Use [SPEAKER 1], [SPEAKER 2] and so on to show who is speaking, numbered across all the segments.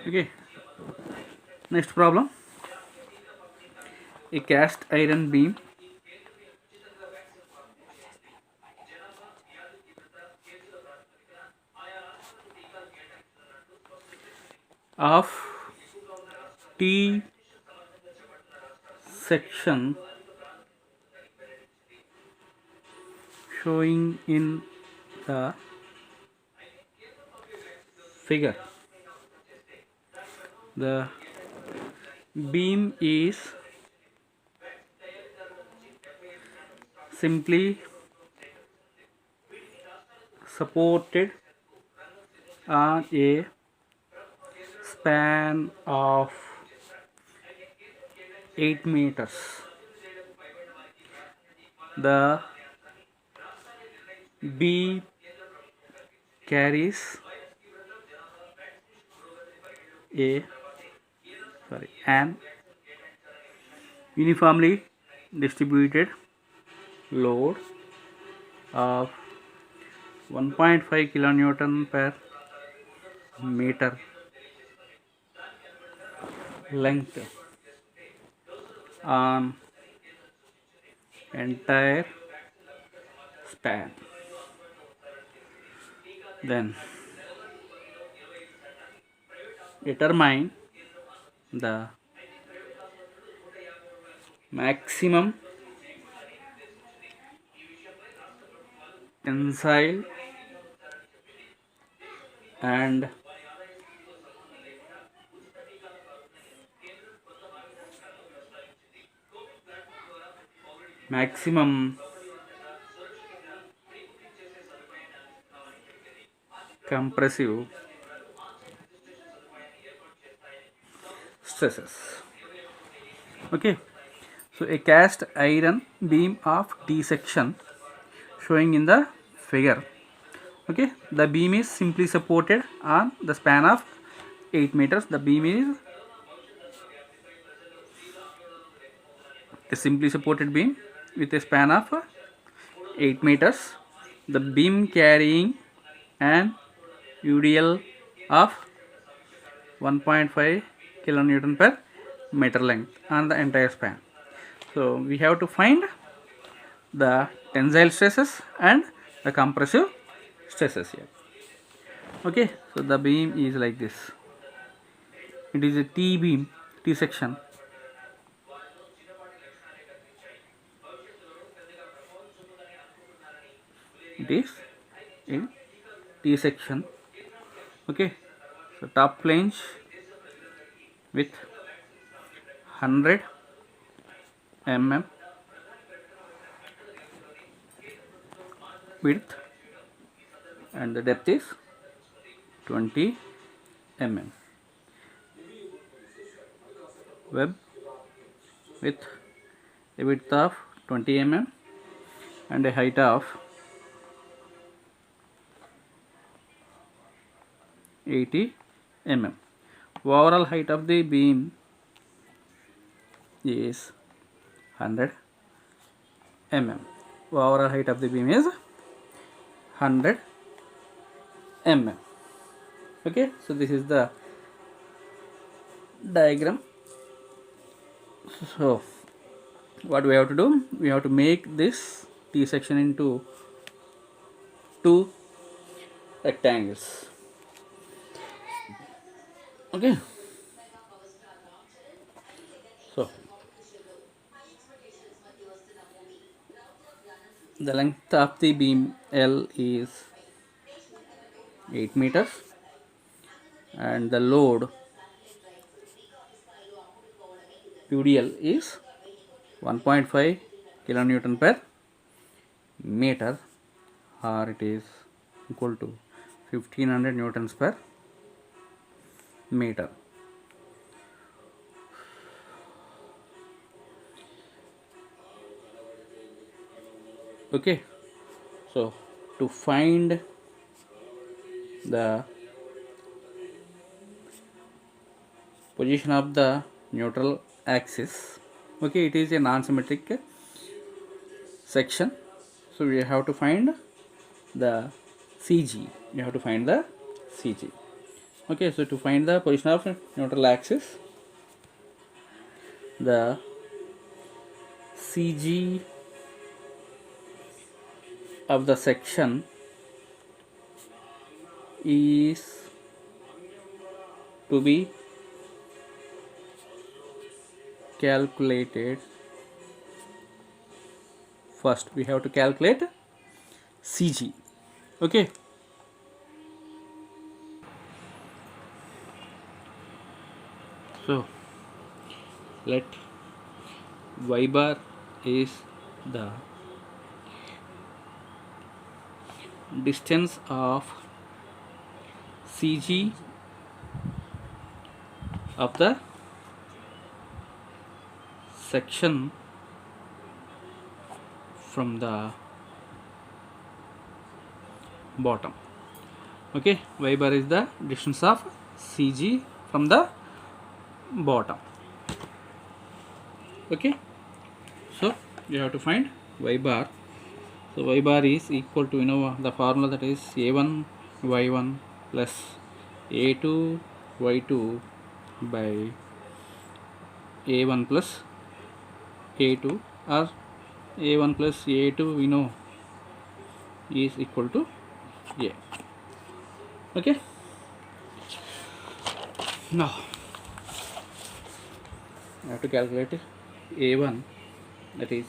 [SPEAKER 1] Okay, next problem. A cast iron beam of T section showing in the figure. The beam is simply supported on a span of 8 meters. The beam carries an uniformly distributed load of 1.5 kilonewton per meter length on entire span. Then determine the maximum tensile and maximum compressive stresses. Okay, so a cast iron beam of T section showing in the figure. Okay, the beam is simply supported on the span of 8 meters. The beam is a simply supported beam with a span of 8 meters. The beam carrying an UDL of 1.5 kilonewton per meter length on the entire span. So we have to find the tensile stresses and the compressive stresses here. Okay, so the beam is like this. It is a T beam, T section. It is in T section. Okay, so top flange with 100 mm width and the depth is 20 mm. Web with a width of 20 mm and a height of 80 mm. Overall height of the beam is 100 mm. Overall height of the beam is 100 mm. Okay, so this is the diagram. So what we have to do, we have to make this T section into two rectangles. Okay, so the length of the beam L is 8 meters and the load UDL is 1.5 kilonewton per meter, or it is equal to 1500 newtons per meter. Okay, so to find the position of the neutral axis, okay, it is a non-symmetric section, so we have to find the CG. You have to find the CG. Okay, so to find the position of neutral axis, the CG of the section is to be calculated. First we have to calculate CG. Okay, so let y bar is the distance of CG of the section from the bottom. Okay, y bar is the distance of CG from the bottom. Okay, so you have to find y bar. So y bar is equal to, the formula, that is a1 y1 plus a2 y2 by a1 plus a2, or a1 plus a2 is equal to a. Okay, now I have to calculate a1, that is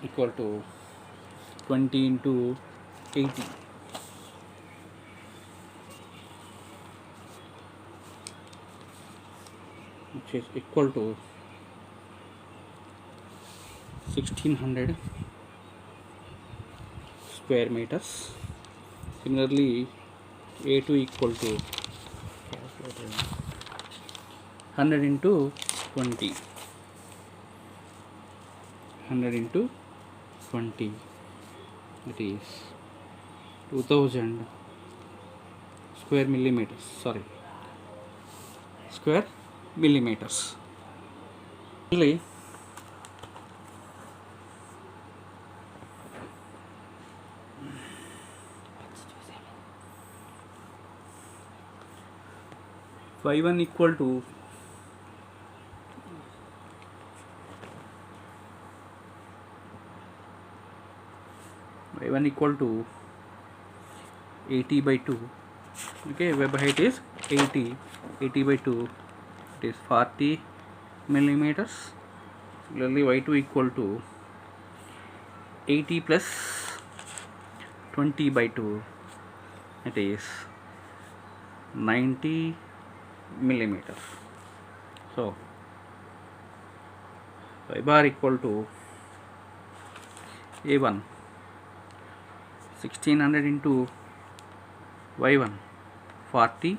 [SPEAKER 1] equal to 20 into 80, which is equal to 1600 square meters. Similarly, a2 equal to 100 into 20, 100 into 20, it is 2000 square millimeters, square millimeters. Finally, y1 equal to y1 equal to 80 by 2. Okay, web height is 80, 80 by 2, it is 40 millimeters. Similarly, y2 equal to 80 plus 20 by 2, it is 90 millimeters. So y bar equal to a1 1600 into y1 40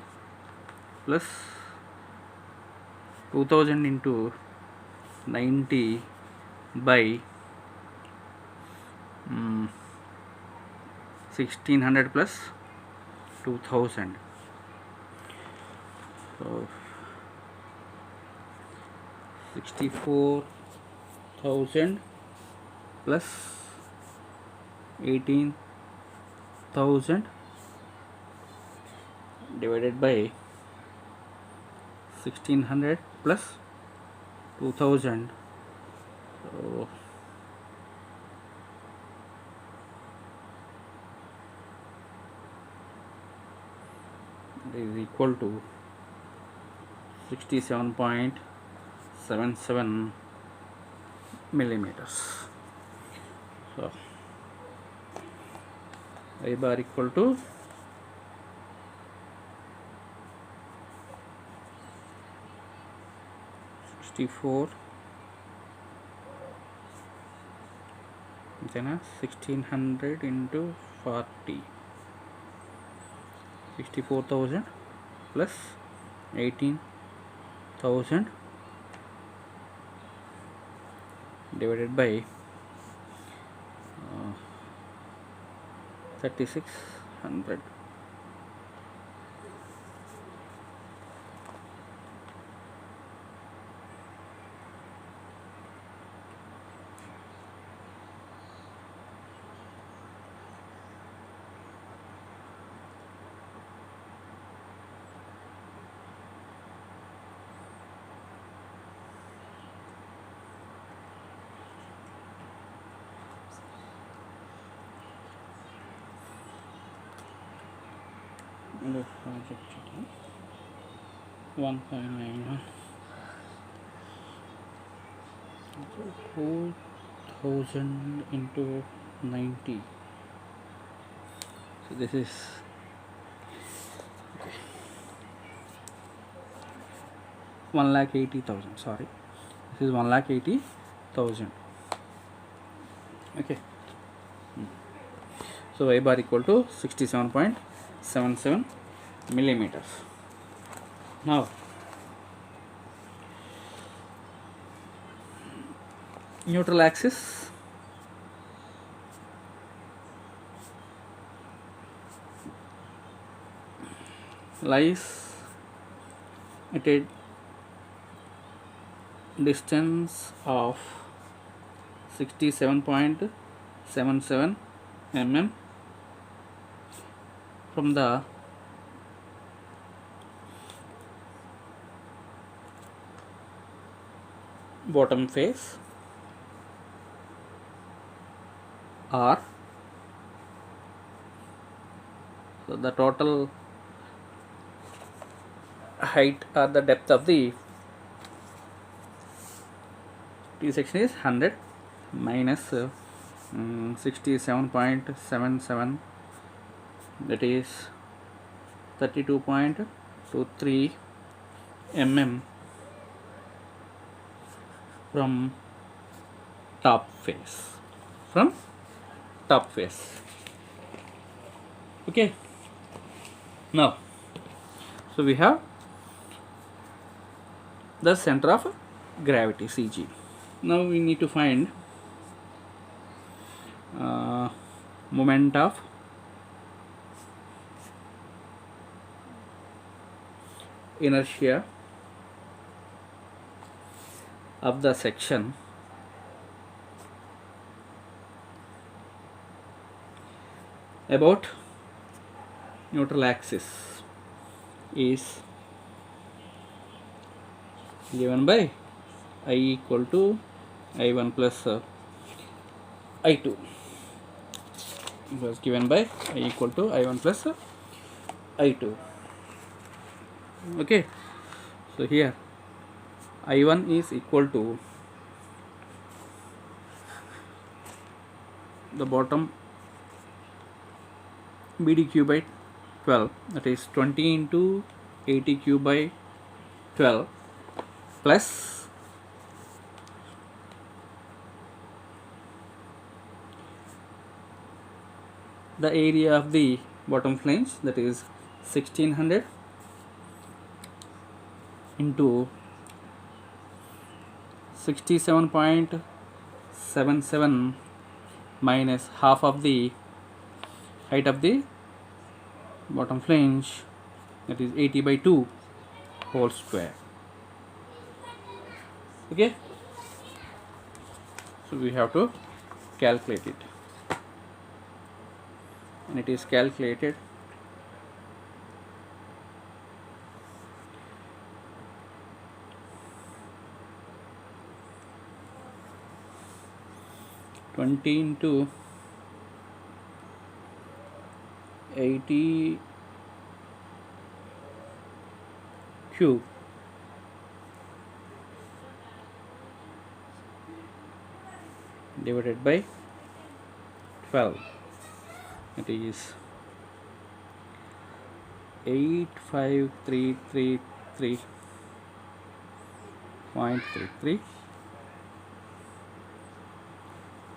[SPEAKER 1] plus 2000 into 90 by 1600 plus 2000. So 64,000 plus 18,000 divided by 1600 plus 2000. So it is equal to 67.77 millimeters. So y bar equal to 64, then 1600 into 40, 64,000 plus 18,000 divided by 3600. the project 1.91 2000 into 90. So this is 1,80,000. Sorry, this is 1,80,000. Okay. So y bar equal to 67.77 millimeters. Now neutral axis lies at a distance of 67.77 mm from the bottom face, or so the total height or the depth of the T section is 100 minus 67.77, that is 32.23 mm from top face. Okay. Now, so we have the center of gravity, CG. Now we need to find moment of inertia of the section about neutral axis is given by I equal to I1 plus I2. It was given by I equal to I1 plus I2. Okay, so here I1 is equal to the bottom BD cube by 12, that is 20 into 80 cube by 12 plus the area of the bottom flange, that is 1600 into 67.77 minus half of the height of the bottom flange, that is 80 by 2 whole square. Okay, so we have to calculate it, and it is calculated (20 into 80 cube divided by 12). It is 85333.33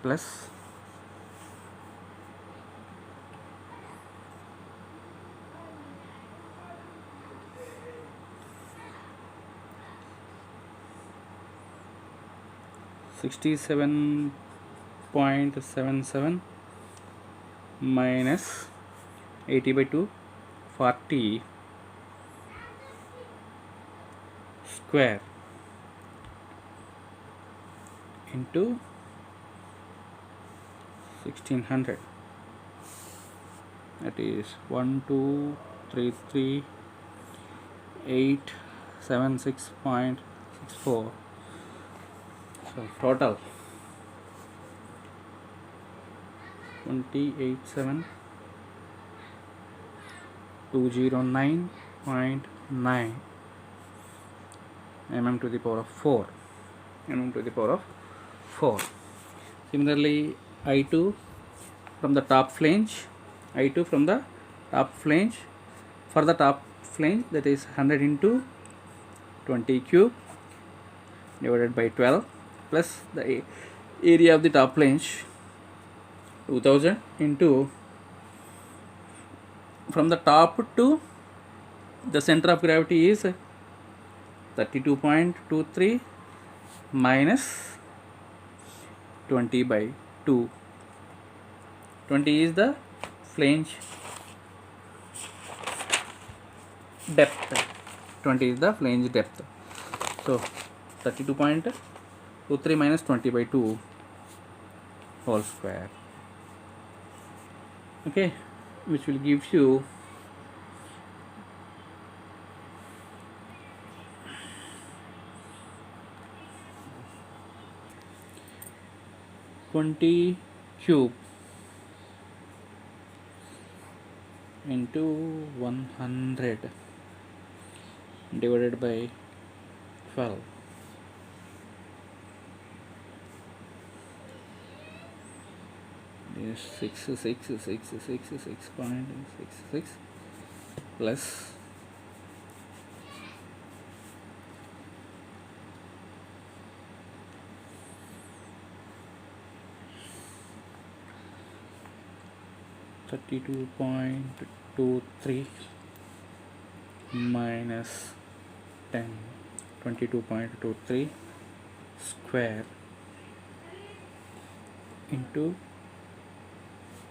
[SPEAKER 1] plus 67.77 minus 80 by 2, 40 square into 1600, that is 1233876.64. So total 287 209.9 mm to the power of 4 mm to the power of 4. Similarly, I2 from the top flange, I2 from the top flange, for the top flange, that is 100 into 20 cube divided by 12 plus the area of the top flange 2000 into, from the top to the center of gravity is 32.23 minus 20 by 2. 20 is the flange depth. 20 is the flange depth. So 32.23 minus 20 by 2 whole square. Okay, which will give you 20 cube into 100 divided by 12. Is 6.66 plus 32.23 minus 10, 22.23 square into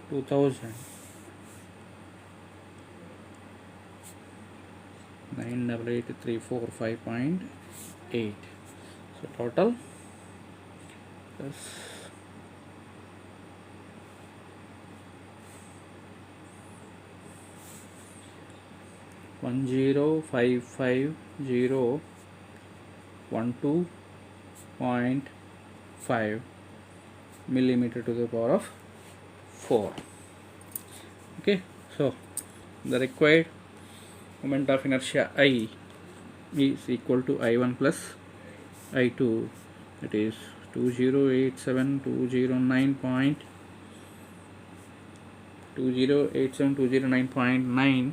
[SPEAKER 1] 2000, 988,345.8. So total plus 1055,012.5 millimeter to the power of 4. Okay, so the required moment of inertia I is equal to I1 plus I2, that is 2087209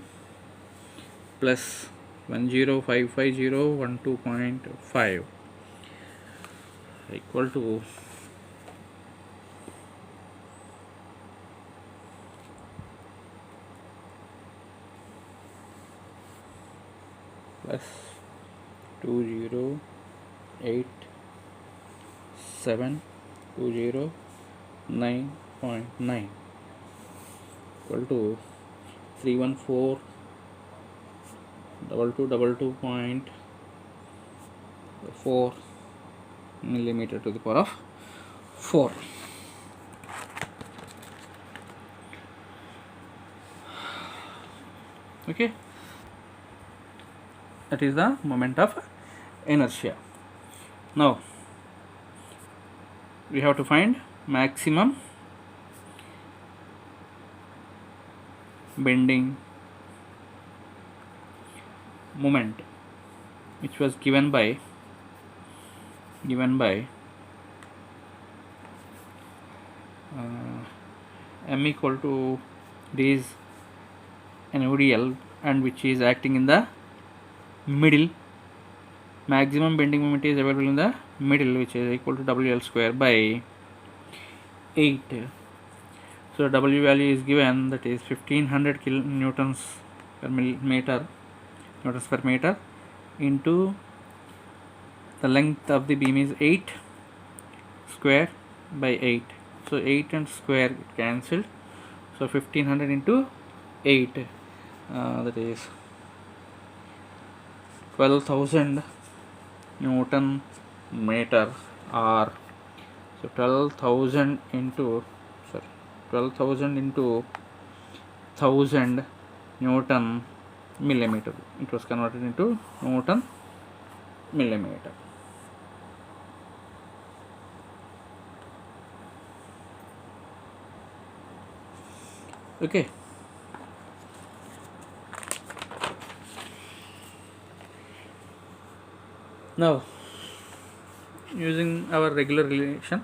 [SPEAKER 1] plus 1055,012.5 equal to plus 2087209.9 equal to 314,222.4 millimeter to the power of 4. Okay, that is the moment of inertia. Now we have to find maximum bending moment, which was given by m equal to, it is an ODL and which is acting in the middle. Maximum bending moment is available in the middle, which is equal to WL square by 8. So W value is given, that is 1500 kilonewtons per meter, newtons per meter, into the length of the beam is 8 square by 8. So 8 and square cancelled. So 1500 into 8, that is 12,000 Newton meter, or so 12,000 into 1000 Newton millimeter. It was converted into Newton millimeter. Okay, Now, using our regular relation,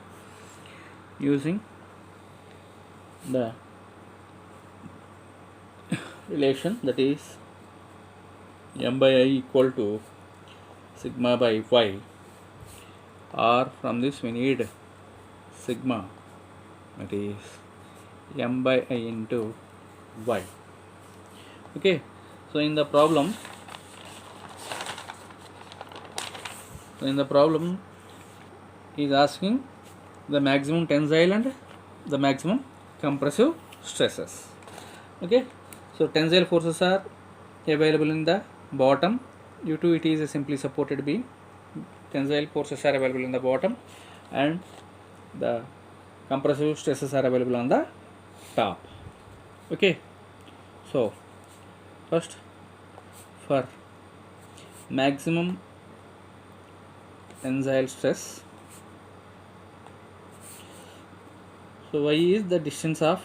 [SPEAKER 1] using the relation, that is m by I equal to sigma by y, or from this we need sigma, that is m by I into y. Okay, so in the problem, is asking the maximum tensile and the maximum compressive stresses. Okay, so tensile forces are available in the bottom due to it is a simply supported beam. Tensile forces are available in the bottom, and the compressive stresses are available on the top. Okay, so first, for maximum tensile stress, so y is the distance of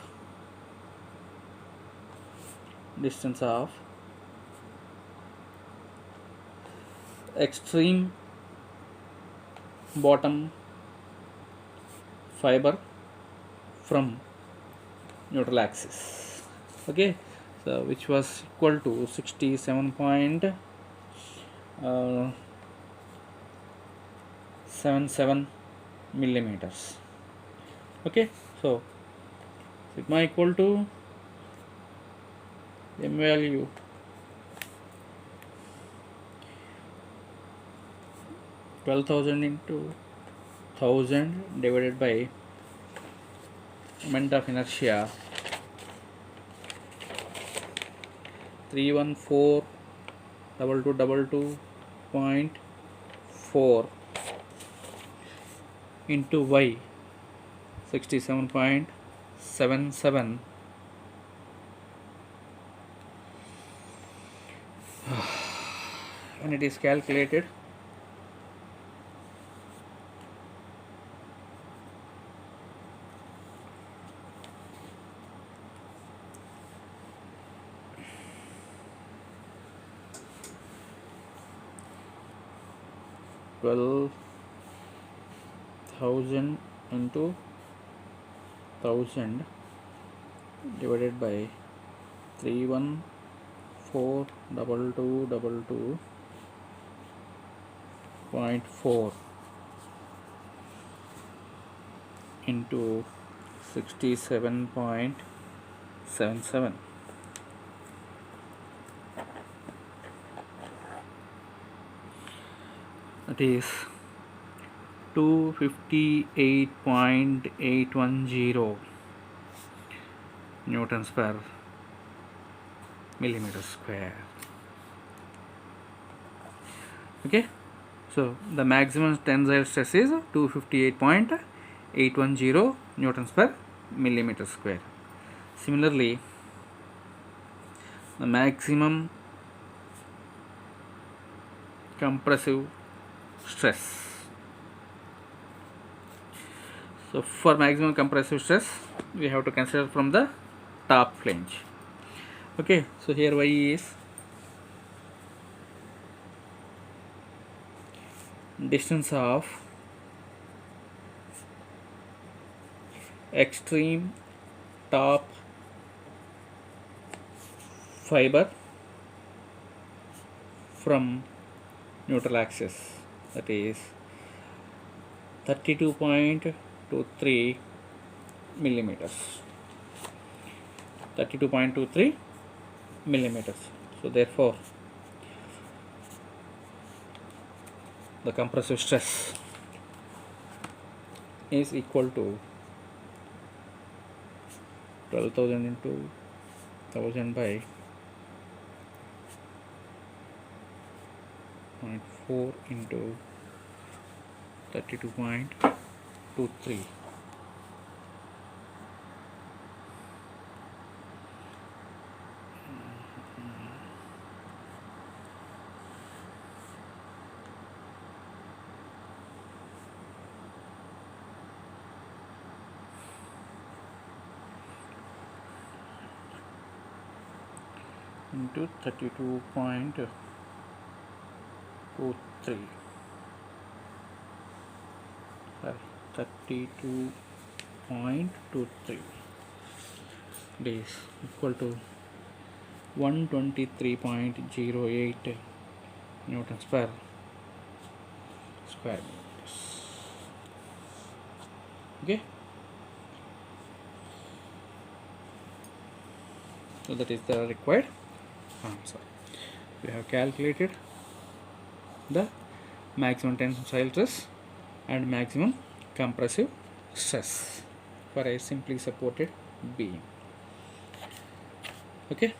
[SPEAKER 1] extreme bottom fiber from neutral axis. Okay, so which was equal to 67.77 millimeters. Okay, so sigma equal to m value 12,000 into 1000 divided by moment of inertia 314,222.4 into y 67.77. And it is calculated, (12,000 into 1000 divided by 314,222.4 into 67.77. That is 258.810 newtons per millimeter square. Okay, so the maximum tensile stress is 258.810 newtons per millimeter square. Similarly, the maximum compressive stress. So for maximum compressive stress, we have to consider from the top flange. Okay, so here y is distance of extreme top fiber from neutral axis, that is 32.23 millimeters. 32.23 millimeters. So therefore the compressive stress is equal to 12,000 into 1000 by 0.4 into 32.23. into 32.23. 32.23. It is equal to 123.08 newtons per square meters. Okay, so that is the required answer. We have calculated the maximum tensile stress and maximum compressive stress for a simply supported beam. Okay.